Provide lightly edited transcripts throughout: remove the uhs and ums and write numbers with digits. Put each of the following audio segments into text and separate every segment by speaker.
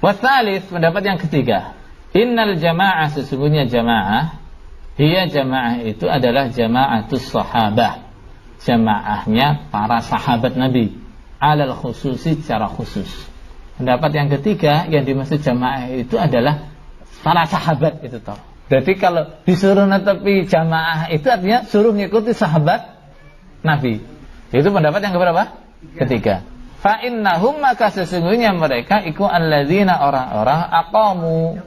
Speaker 1: Wasalis, pendapat yang ketiga, innal jamaah, sesungguhnya jamaah, hiya jamaah itu adalah jamaatus sahabah, jamaahnya para sahabat Nabi, alal khususi, secara khusus. Pendapat yang ketiga, yang dimaksud jamaah itu adalah para sahabat itu toh. Berarti kalau disuruh netepi jamaah itu artinya suruh ngikuti sahabat Nabi. Itu pendapat yang keberapa? Ketiga. Fa innahum, maka sesungguhnya mereka iku alladzina, orang-orang aqamu,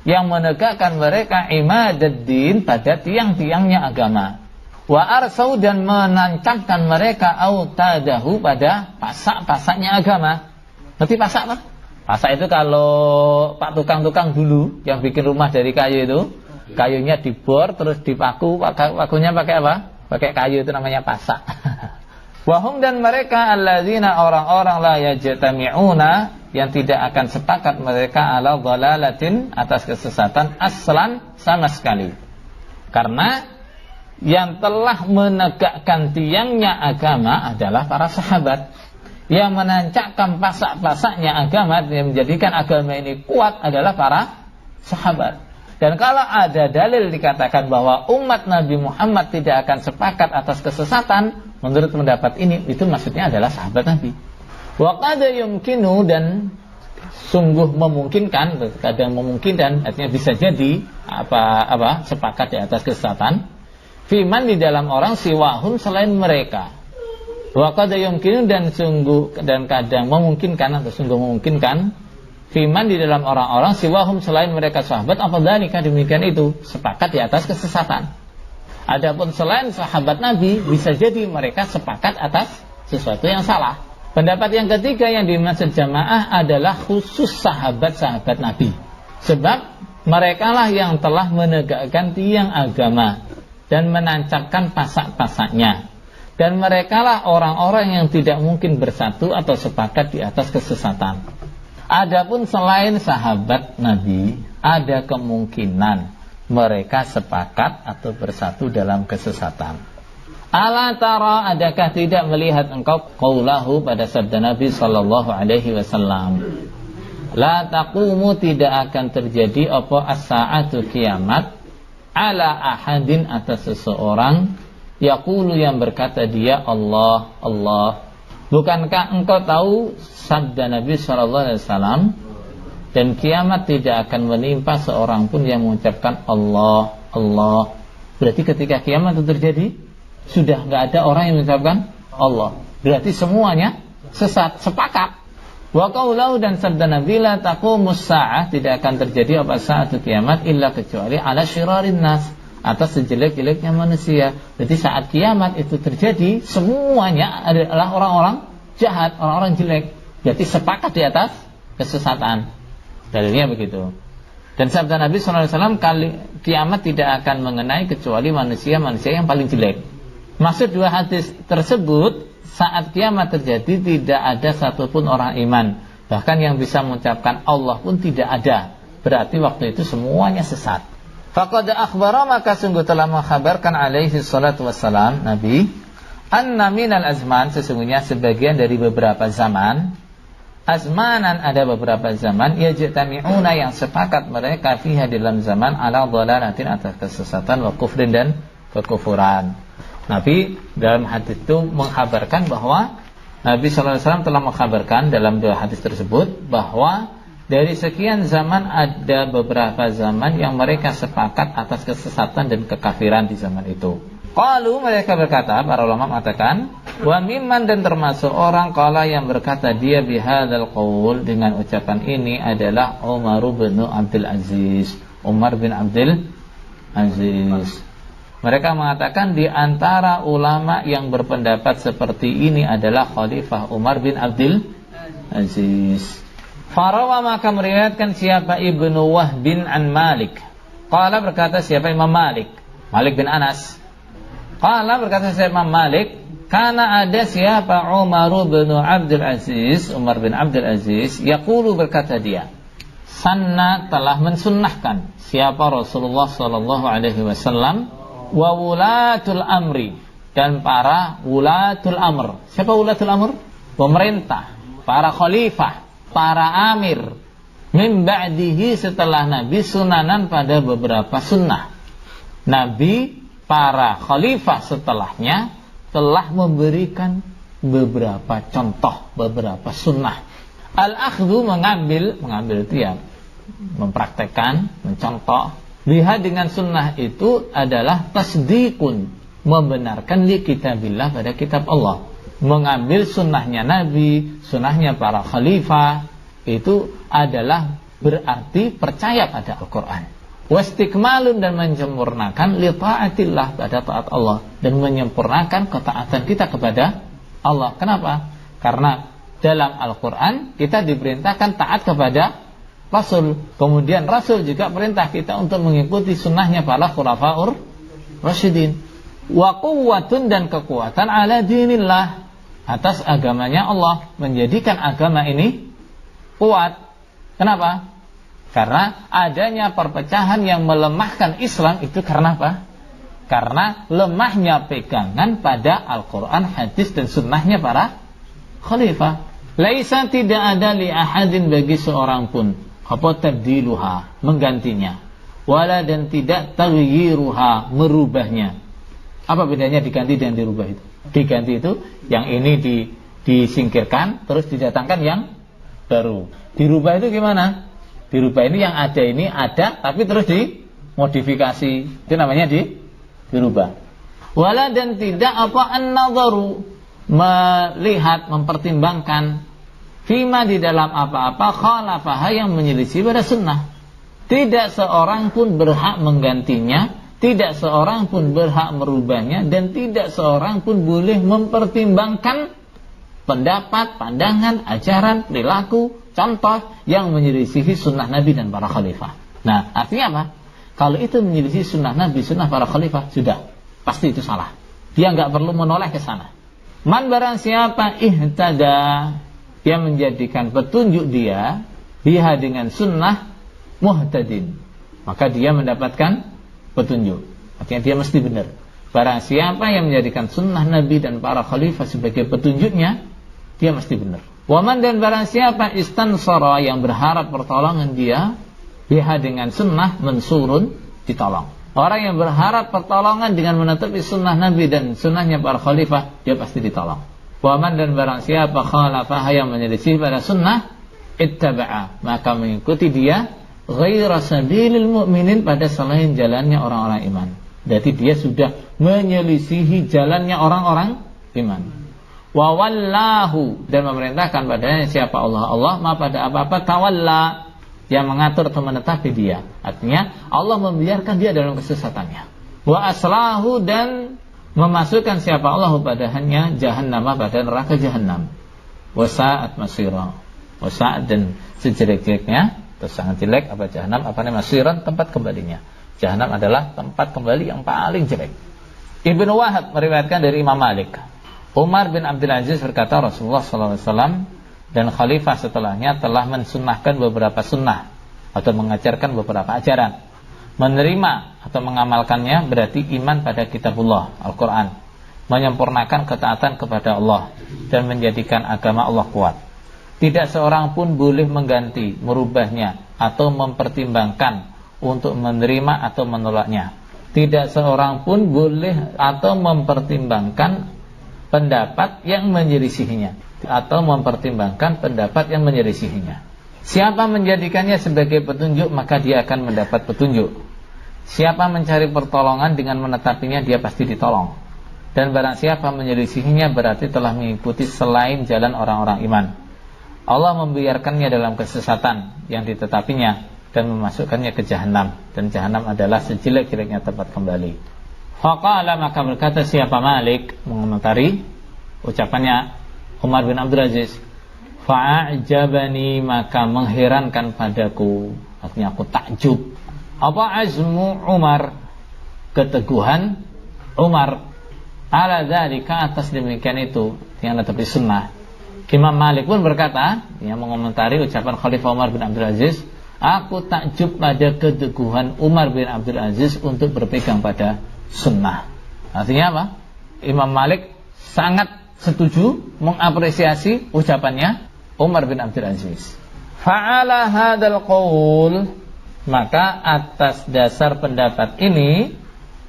Speaker 1: yang menegakkan mereka imadaddin, pada tiang-tiangnya agama. Wa arsau, dan menancapkan mereka autadahu, pada pasak-pasaknya agama. Ngerti pasak apa? Pasak itu kalau pak tukang-tukang dulu yang bikin rumah dari kayu itu, kayunya dibor terus dipaku, pakunya pakai apa? Pakai kayu, itu namanya pasak. Wahum, dan mereka alladzina, orang-orang la yajtami'una, yang tidak akan sepakat mereka ala dhalalatin, atas kesesatan, aslan, sama sekali. Karena yang telah menegakkan tiangnya agama adalah para sahabat. Yang menancapkan pasak-pasaknya agama, yang menjadikan agama ini kuat adalah para sahabat. Dan kalau ada dalil dikatakan bahwa umat Nabi Muhammad tidak akan sepakat atas kesesatan, menurut pendapat ini, itu maksudnya adalah sahabat Nabi. Wa qad yumkinu, dan sungguh memungkinkan, kadang memungkinkan, artinya bisa jadi sepakat di atas kesesatan, fiman, di dalam orang, siwahum, selain mereka. Wa qad yumkinu, dan kadang memungkinkan atau sungguh memungkinkan, fiman, di dalam orang-orang, siwahum, selain mereka sahabat, apa dalika, demikian itu sepakat di atas kesesatan. Adapun selain sahabat Nabi, bisa jadi mereka sepakat atas sesuatu yang salah. Pendapat yang ketiga yang dimaksud jamaah adalah khusus sahabat-sahabat Nabi. Sebab merekalah yang telah menegakkan tiang agama dan menancapkan pasak-pasaknya. Dan merekalah orang-orang yang tidak mungkin bersatu atau sepakat di atas kesesatan. Adapun selain sahabat Nabi, ada kemungkinan mereka sepakat atau bersatu dalam kesesatan. Ala tara, adakah tidak melihat engkau qaulahu, pada sabda Nabi sallallahu alaihi wasallam, la taqumu, tidak akan terjadi apa as-saatu, kiamat, ala ahadin, atas seseorang, yaqulu, yang berkata dia Allah Allah. Bukankah engkau tahu sabda Nabi sallallahu alaihi wasallam, dan kiamat tidak akan menimpa seorang pun yang mengucapkan Allah Allah. Berarti ketika kiamat itu terjadi, sudah nggak ada orang yang mengucapkan Allah. Berarti semuanya sesat, sepakat. Wa qaulahu, dan sabda Nabi, la taqumus saah, tidak akan terjadi apa saat kiamat illa kecuali ala syirarin nas, atas sejelek-jeleknya manusia. Jadi saat kiamat itu terjadi, semuanya adalah orang-orang jahat, orang-orang jelek. Berarti sepakat di atas kesesatan. Dalilnya begitu. Dan sabda Nabi SAW, kiamat tidak akan mengenai kecuali manusia-manusia yang paling jelek. Maksud dua hadis tersebut, saat kiamat terjadi tidak ada satupun orang iman, bahkan yang bisa mengucapkan Allah pun tidak ada. Berarti waktu itu semuanya sesat. Faqad akhbara, maka sungguh telah mengkhabarkan alaihi salatu wassalam Nabi, anna minal azman, sesungguhnya sebagian dari beberapa zaman, azmanan, ada beberapa zaman, yajtami'una, yang sepakat mereka fiha, dalam zaman, ala dhalalatin, atas kesesatan, wa kufrin, dan kekufuran. Nabi dalam hadis itu mengkhabarkan bahwa Nabi SAW telah mengkhabarkan dalam dua hadis tersebut bahwa dari sekian zaman ada beberapa zaman yang mereka sepakat atas kesesatan dan kekafiran di zaman itu. Qalu, mereka berkata, para ulama mengatakan, wa mimman, dan termasuk orang qala yang berkata dia bihadzal qaul, dengan ucapan ini adalah Umar bin Abdul Aziz. Umar bin Abdul Aziz. Mereka mengatakan di antara ulama yang berpendapat seperti ini adalah Khalifah Umar bin Abdul Aziz. Farawa, maka meriwayatkan siapa Ibnu Wahb bin an Malik. Qala, berkata siapa Imam Malik, Malik bin Anas. Qala, berkata siapa Imam Malik, karena ada siapa Umar bin Abdul Aziz, Umar bin Abdul Aziz, yaqulu, berkata dia, sanna, telah mensunnahkan siapa Rasulullah sallallahu alaihi wasallam, wa wulatul amri, dan para wulatul amr. Siapa wulatul amr? Pemerintah, para khalifah, para amir, min ba'dihi setelah Nabi sunanan pada beberapa sunnah. Nabi, para khalifah setelahnya telah memberikan beberapa contoh, beberapa sunnah. Al-akhdhu mengambil itu ya mempraktekkan, mencontoh. Lihat dengan sunnah itu adalah tasdiqun, membenarkan li kitabillah pada kitab Allah. Mengambil sunnahnya Nabi, sunnahnya para khalifah, itu adalah berarti percaya pada Al-Quran. Wastikmalun, dan menyempurnakan li ta'atillah, pada taat Allah, dan menyempurnakan ketaatan kita kepada Allah. Kenapa? Karena dalam Al-Quran kita diperintahkan taat kepada Rasul. Kemudian Rasul juga perintah kita untuk mengikuti sunnahnya para khulafaur rasyidin. Wa quwwatun, dan kekuatan ala dinillah, atas agamanya Allah, menjadikan agama ini kuat. Kenapa? Karena adanya perpecahan yang melemahkan Islam itu karena apa? Karena lemahnya pegangan pada Al-Quran, hadis, dan sunnahnya para khalifah. Laisa, tidak ada li ahadin, bagi seorang pun, apa tabdiluha, menggantinya, wala, dan tidak taghyiruha, merubahnya. Apa bedanya diganti dan dirubah itu? Diganti itu yang ini disingkirkan terus didatangkan yang baru. Dirubah itu gimana? Dirubah ini yang ada ini ada tapi terus dimodifikasi. Itu namanya dirubah. Wala, dan tidak apa an-nadharu, melihat, mempertimbangkan, fima, di dalam apa-apa, khalafaha, yang menyelisih pada sunnah. Tidak seorang pun berhak menggantinya, tidak seorang pun berhak merubahnya, dan tidak seorang pun boleh mempertimbangkan pendapat, pandangan, ajaran, perilaku, contoh yang menyelisihi sunnah Nabi dan para khalifah. Nah, artinya apa? Kalau itu menyelisihi sunnah Nabi, sunnah para khalifah, sudah pasti itu salah. Dia nggak perlu menoleh ke sana. Man, barang siapa ihtada, dia menjadikan petunjuk dia biha, dengan sunnah, muhtadin, maka dia mendapatkan petunjuk. Artinya dia mesti benar. Barang siapa yang menjadikan sunnah Nabi dan para khalifah sebagai petunjuknya, dia mesti benar. Waman, dan barang siapa istansara, yang berharap pertolongan dia biha, dengan sunnah, mensurun, ditolong. Orang yang berharap pertolongan dengan menetapi sunnah Nabi dan sunnahnya para khalifah, dia pasti ditolong. Waman, dan barang siapa khalafah, yang menyelisih pada sunnah, ittaba'a, maka mengikuti dia ghaira sabilil mu'minin, pada selain jalannya orang-orang iman. Berarti dia sudah menyelisihi jalannya orang-orang iman. Wa wallahu, dan memerintahkan padanya siapa Allah ma pada apa-apa tawalla, yang mengatur atau menetapi dia. Artinya Allah membiarkan dia dalam kesesatannya. Wa aslahu, dan memasukkan siapa Allah padanya jahannam, pada neraka jahannam. Wa sa'at masira, wa sa'at, dan sejelek-jeleknya, terus sangat jelek apa jahannam, apa namanya masiran, tempat kembalinya. Jahannam adalah tempat kembali yang paling jelek. Ibnu Wahab meriwayatkan dari Imam Malik, Umar bin Abdul Aziz berkata, Rasulullah SAW dan khalifah setelahnya telah mensunnahkan beberapa sunnah atau mengajarkan beberapa ajaran. Menerima atau mengamalkannya berarti iman pada kitabullah, Al-Quran, menyempurnakan ketaatan kepada Allah, dan menjadikan agama Allah kuat. Tidak seorang pun boleh mengganti, merubahnya, atau mempertimbangkan untuk menerima atau menolaknya. Tidak seorang pun boleh atau mempertimbangkan pendapat yang menyelisihinya, atau mempertimbangkan pendapat yang menyelisihinya. Siapa menjadikannya sebagai petunjuk, maka dia akan mendapat petunjuk. Siapa mencari pertolongan dengan menetapinya, dia pasti ditolong. Dan barang siapa menyelisihinya, berarti telah mengikuti selain jalan orang-orang iman. Allah membiarkannya dalam kesesatan yang ditetapinya, dan memasukkannya ke jahanam, dan jahanam adalah sejelek-jeleknya tempat kembali. Faqala, maka berkata siapa Malik, mengomentari ucapannya Umar bin Abdul Aziz, fa'ajabani, maka mengherankan padaku, artinya aku takjub, apa azmu Umar, keteguhan Umar, ala dzalika, atas demikian itu, yang tetapi sunnah. Imam Malik pun berkata, yang mengomentari ucapan Khalifah Umar bin Abdul Aziz, aku takjub pada keteguhan Umar bin Abdul Aziz untuk berpegang pada sunnah. Artinya apa? Imam Malik sangat setuju, mengapresiasi ucapannya Umar bin Abdul Aziz. Fa'ala hadzal qaul, maka atas dasar pendapat ini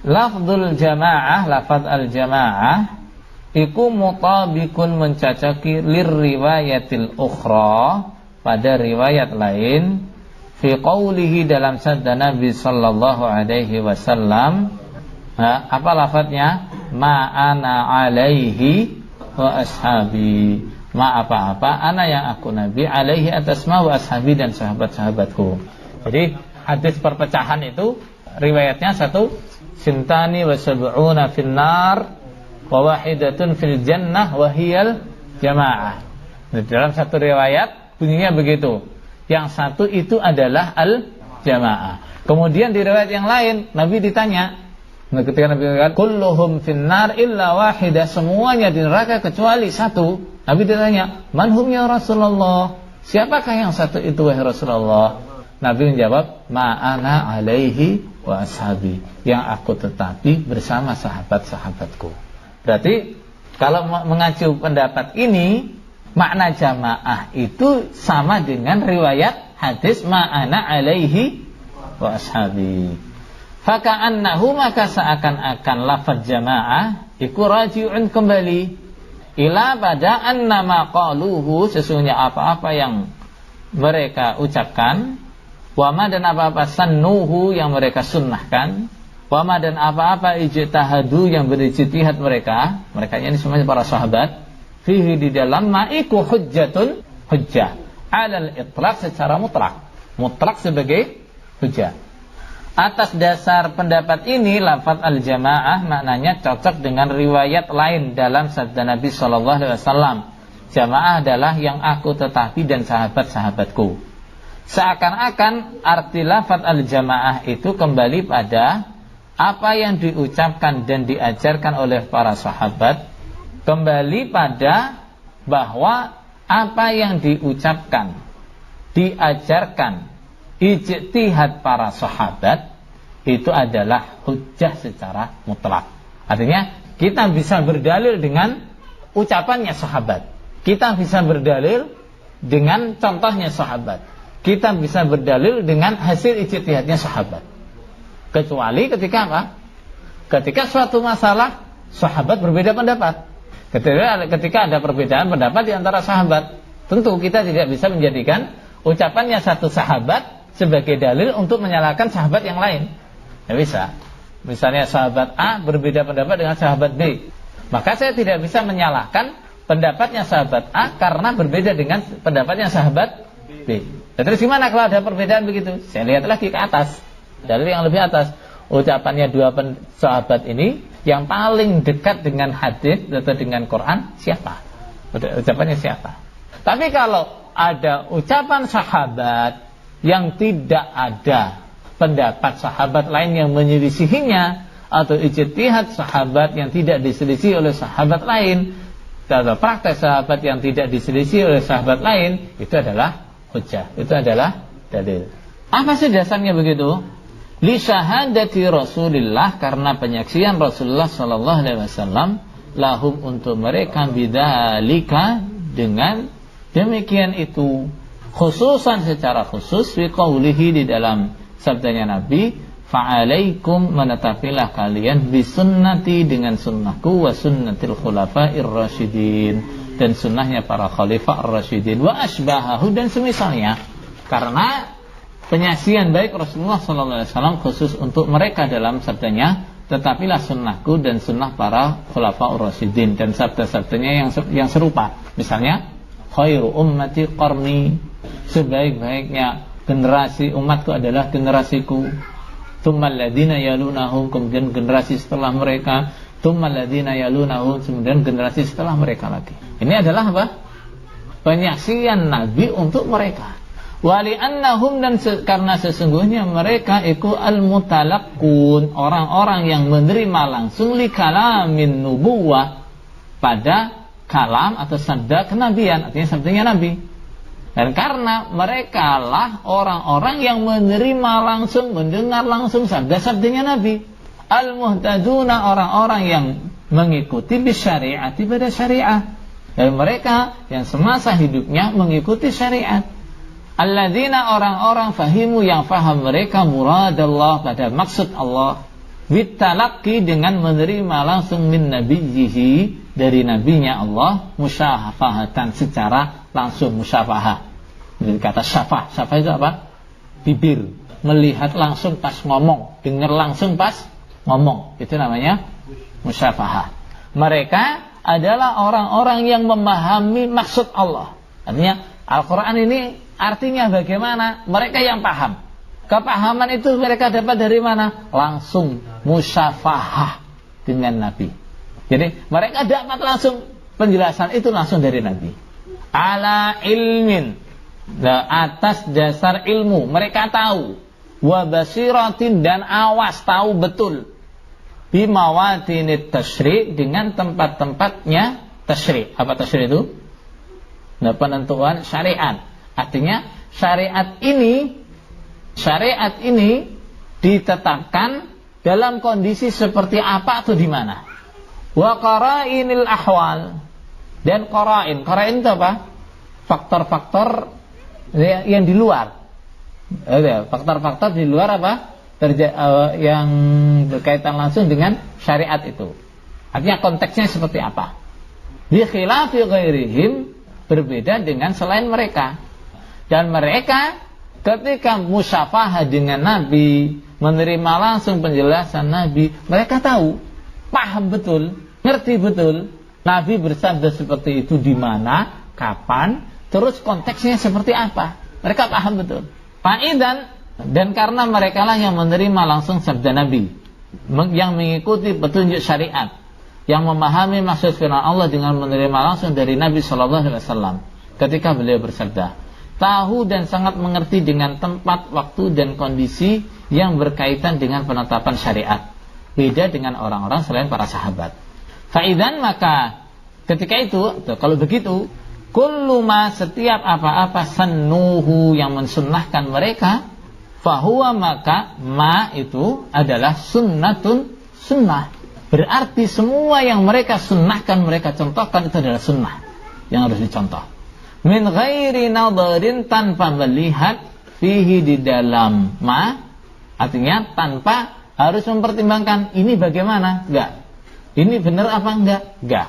Speaker 1: lafdzul jamaah, lafaz al-jamaah iku mutabikun mencacoki lirriwayatil ukhra, pada riwayat lain, fi qaulihi dalam sabda Nabi sallallahu alaihi wasallam. Apa lafadznya? Ma ana alaihi wa ashabi. Ma apa-apa, ana yang aku Nabi, alaihi atas ma wa ashabi dan sahabat-sahabatku. Jadi hadis perpecahan itu riwayatnya satu, sintani wa sab'una fin nar wa wahidatun fil jannah wa hiyal jamaah. Dalam satu riwayat bunyinya begitu. Yang satu itu adalah al jamaah. Kemudian di riwayat yang lain Nabi ditanya, ketika Nabi mengatakan kulluhum finnar illa wahidah, semuanya di neraka kecuali satu. Nabi ditanya, "Man hum ya Rasulullah?" Siapakah yang satu itu wahai Rasulullah? Nabi menjawab, "Ma ana alaihi wa ashabi." Yang aku tetapi bersama sahabat-sahabatku. Berarti kalau mengacu pendapat ini, makna jamaah itu sama dengan riwayat hadis ma ana alaihi wa ashabi. Faka'annahu, maka seakan-akan lafaz jamaah iku raji'un kembali ila pada annama qaluhu, sesungguhnya apa-apa yang mereka ucapkan, wama dan apa-apa sannuhu yang mereka sunnahkan, wama dan apa-apa ijtihadu yang berijtihad mereka ini semuanya para sahabat, fihi di dalam ma'iku hujjatun, hujjah alal itlaq secara mutlak sebagai hujjah. Atas dasar pendapat ini, lafaz al-jamaah maknanya cocok dengan riwayat lain dalam sabda Nabi sallallahu alaihi wasallam. Jamaah adalah yang aku tetapi dan sahabat-sahabatku. Seakan-akan arti lafaz al-jamaah itu kembali pada apa yang diucapkan dan diajarkan oleh para sahabat, kembali pada bahwa apa yang diucapkan, diajarkan, ijtihad para sahabat itu adalah hujjah secara mutlak. Artinya kita bisa berdalil dengan ucapannya sahabat, kita bisa berdalil dengan contohnya sahabat, kita bisa berdalil dengan hasil ijtihadnya sahabat. Kecuali ketika apa? Ketika suatu masalah sahabat berbeda pendapat. Ketika ada perbedaan pendapat di antara sahabat, tentu kita tidak bisa menjadikan ucapannya satu sahabat sebagai dalil untuk menyalahkan sahabat yang lain. Tidak bisa. Misalnya sahabat A berbeda pendapat dengan sahabat B, maka saya tidak bisa menyalahkan pendapatnya sahabat A karena berbeda dengan pendapatnya sahabat B. Terus gimana kalau ada perbedaan begitu? Saya lihat lagi ke atas, dalil yang lebih atas. Ucapannya dua sahabat ini yang paling dekat dengan hadis atau dengan Quran siapa? Ucapannya siapa? Tapi kalau ada ucapan sahabat yang tidak ada pendapat sahabat lain yang menyelisihinya, atau ijtihad sahabat yang tidak diselisih oleh sahabat lain, atau praktek sahabat yang tidak diselisih oleh sahabat lain, itu adalah hujjah, itu adalah dalil. Apa sih dasarnya begitu? Li syahadati Rasulillah, karena penyaksian Rasulullah sallallahu alaihi wasallam, lahum untuk mereka, bidzalika dengan demikian itu, khususan secara khusus fi qaulihi di dalam sabdanya Nabi, fa'alaikum, menetapilah kalian bisunnati dengan sunnahku, wa sunnatil khulafa'ir rasyidin, dan sunnahnya para khalifah ar-rasyidin, wa asbahahu, dan semisalnya. Karena penyaksian baik Rasulullah sallallahu alaihi wasallam khusus untuk mereka dalam sabdanya, tetapilah sunnahku dan sunnah para khulafa'ur rasyidin, dan sabda-sabdanya yang serupa. Misalnya khairu ummati qarni, sebaik-baiknya generasi umatku adalah generasiku. Tsummal ladzina yalunahum, kemudian generasi setelah mereka. Tsummal ladzina yalunahum, kemudian generasi setelah mereka lagi. Ini adalah apa? Penyaksian Nabi untuk mereka. Wali annahum, dan karena sesungguhnya mereka itu al-mutalaqqun, orang-orang yang menerima langsung li kalamin nubuwah, pada kalam atau sabda kenabian, artinya sabdanya Nabi. Dan karena mereka lah orang-orang yang menerima langsung, mendengar langsung sabda-sabdanya Nabi. Al-muhtaduna, orang-orang yang mengikuti bisyariati, pada syariat. Dan mereka yang semasa hidupnya mengikuti syariat. Alladzina orang-orang fahimu yang faham mereka muradallah pada maksud Allah, bitalaqi dengan menerima langsung min nabiyyihi dari nabinya Allah, musyafahatan secara langsung musyafahah. Jadi kata syafah itu apa? Bibir, melihat langsung pas ngomong, dengar langsung pas ngomong, itu namanya musyafahah. Mereka adalah orang-orang yang memahami maksud Allah. Artinya Al-Quran ini artinya bagaimana? Mereka yang paham. Kepahaman itu mereka dapat dari mana? Langsung musyafahah dengan Nabi. Jadi mereka dapat langsung penjelasan itu langsung dari Nabi. Ala ilmin, atas dasar ilmu mereka tahu. Wa basiratin, dan awas tahu betul. Bimawatinit tasyri', dengan tempat-tempatnya tasyri'. Apa tasyri' itu? Penentuan syariat. Artinya syariat ini ditetapkan dalam kondisi seperti apa atau di mana. Wa qara'inil ahwal, dan qara'in itu apa? Faktor-faktor yang di luar. Faktor-faktor di luar apa? Yang berkaitan langsung dengan syariat itu. Artinya konteksnya seperti apa? Bi khilafi ghairihim, berbeda dengan selain mereka. Dan mereka ketika musyafahah dengan Nabi, menerima langsung penjelasan Nabi, mereka tahu, paham betul, ngerti betul Nabi bersabda seperti itu di mana, kapan, terus konteksnya seperti apa. Mereka paham betul. Fa'idan, dan karena mereka lah yang menerima langsung sabda Nabi, yang mengikuti petunjuk syariat, yang memahami maksud firman Allah dengan menerima langsung dari Nabi sallallahu alaihi wasallam ketika beliau bersabda, tahu dan sangat mengerti dengan tempat, waktu dan kondisi yang berkaitan dengan penetapan syariat. Beda dengan orang-orang selain para sahabat. Faidan, maka ketika itu, kalau begitu, kullu ma, setiap apa-apa, sannuhu, yang mensunnahkan mereka, fahuwa, maka ma itu adalah sunnatun, sunnah. Berarti semua yang mereka sunnahkan, mereka contohkan, itu adalah sunnah yang harus dicontoh. Min ghairi nadharin, tanpa melihat, fihi, di dalam ma, artinya tanpa harus mempertimbangkan ini bagaimana, enggak, ini benar apa enggak.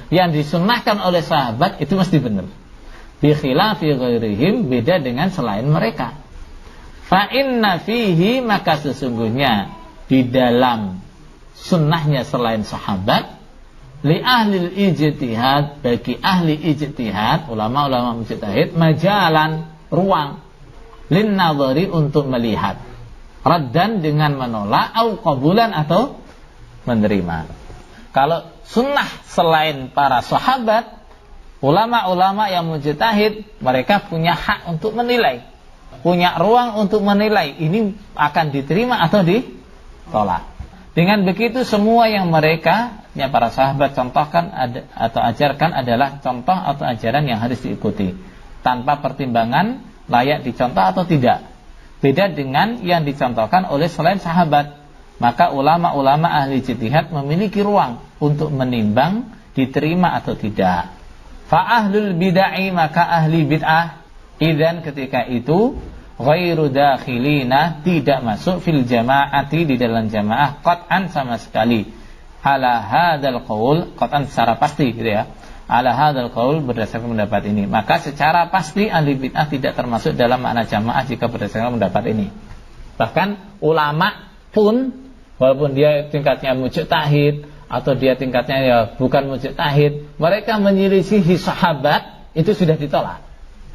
Speaker 1: Yang disunnahkan oleh sahabat itu mesti benar. Bi khilafi ghairihim, beda dengan selain mereka. Fa inna fihi, maka sesungguhnya di dalam sunnahnya selain sahabat, li ahli ijtihad, bagi ahli ijtihad, ulama-ulama mujtahid, majalan, ruang, lin nadhari, untuk melihat, raddan, dengan menolak, au qabulan, atau menerima. Kalau sunnah selain para sahabat, ulama-ulama yang mujtahid, mereka punya hak untuk menilai, punya ruang untuk menilai ini akan diterima atau ditolak. Dengan begitu semua yang mereka, yang para sahabat contohkan atau ajarkan adalah contoh atau ajaran yang harus diikuti, tanpa pertimbangan layak dicontoh atau tidak. Beda dengan yang dicontohkan oleh selain sahabat, maka ulama-ulama ahli ijtihad memiliki ruang untuk menimbang diterima atau tidak. Fa ahlul bid'ah, maka ahli bid'ah, idzan ketika itu, ghairu dakhilina, tidak masuk, fil jama'ati, di dalam jamaah, qat'an, sama sekali, ala hadzal qaul, qat'an, secara pasti gitu ya, ala hadzal qaul, berdasarkan pendapat ini. Maka secara pasti ahli bid'ah tidak termasuk dalam makna jamaah jika berdasarkan pendapat ini. Bahkan ulama pun, walaupun dia tingkatnya mujtahid atau dia tingkatnya ya bukan mujtahid, mereka menyelisihi sahabat, itu sudah ditolak.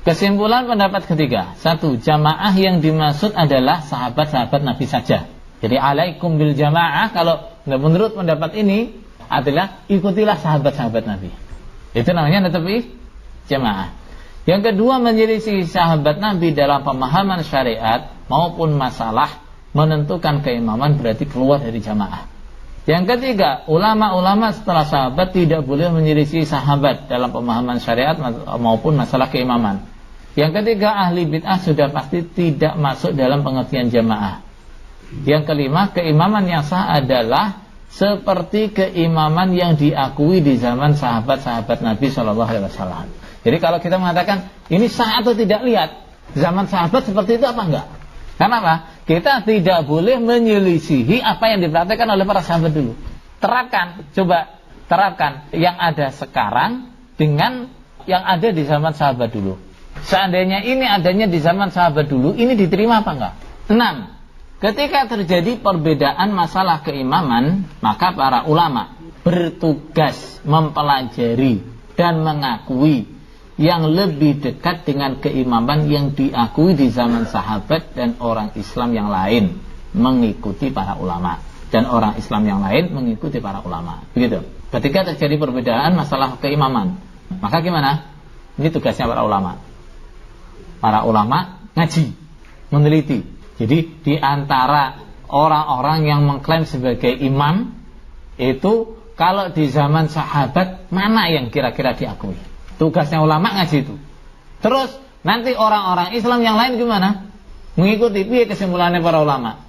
Speaker 1: Kesimpulan pendapat ketiga, satu, jamaah yang dimaksud adalah sahabat-sahabat Nabi saja. Jadi alaikum bil jamaah, kalau menurut pendapat ini adalah ikutilah sahabat-sahabat Nabi. Itu namanya tetapi jamaah. Yang kedua, menyelisih sahabat Nabi dalam pemahaman syariat maupun masalah menentukan keimaman, berarti keluar dari jamaah. Yang ketiga, ulama-ulama setelah sahabat tidak boleh menyelisih sahabat dalam pemahaman syariat maupun masalah keimaman. Yang ketiga, ahli bid'ah sudah pasti tidak masuk dalam pengertian jamaah. Yang kelima, keimaman yang sah adalah seperti keimaman yang diakui di zaman sahabat-sahabat Nabi SAW. Jadi kalau kita mengatakan ini sah atau tidak, lihat zaman sahabat seperti itu apa enggak? Karena apa? Kita tidak boleh menyelisihi apa yang dipraktikkan oleh para sahabat dulu. Coba terapkan yang ada sekarang dengan yang ada di zaman sahabat dulu. Seandainya ini adanya di zaman sahabat dulu, ini diterima apa enggak? 6. Ketika terjadi perbedaan masalah keimaman, maka para ulama bertugas mempelajari dan mengakui yang lebih dekat dengan keimaman yang diakui di zaman sahabat dan orang Islam yang lain mengikuti para ulama, dan orang Islam yang lain mengikuti para ulama. Begitu. Ketika terjadi perbedaan masalah keimaman, maka gimana? Ini tugasnya para ulama. Para ulama ngaji, meneliti. Jadi di antara orang-orang yang mengklaim sebagai imam itu, kalau di zaman sahabat mana yang kira-kira diakui? Tugasnya ulama ngaji itu. Terus nanti orang-orang Islam yang lain gimana? Mengikuti piye kesimpulannya para ulama.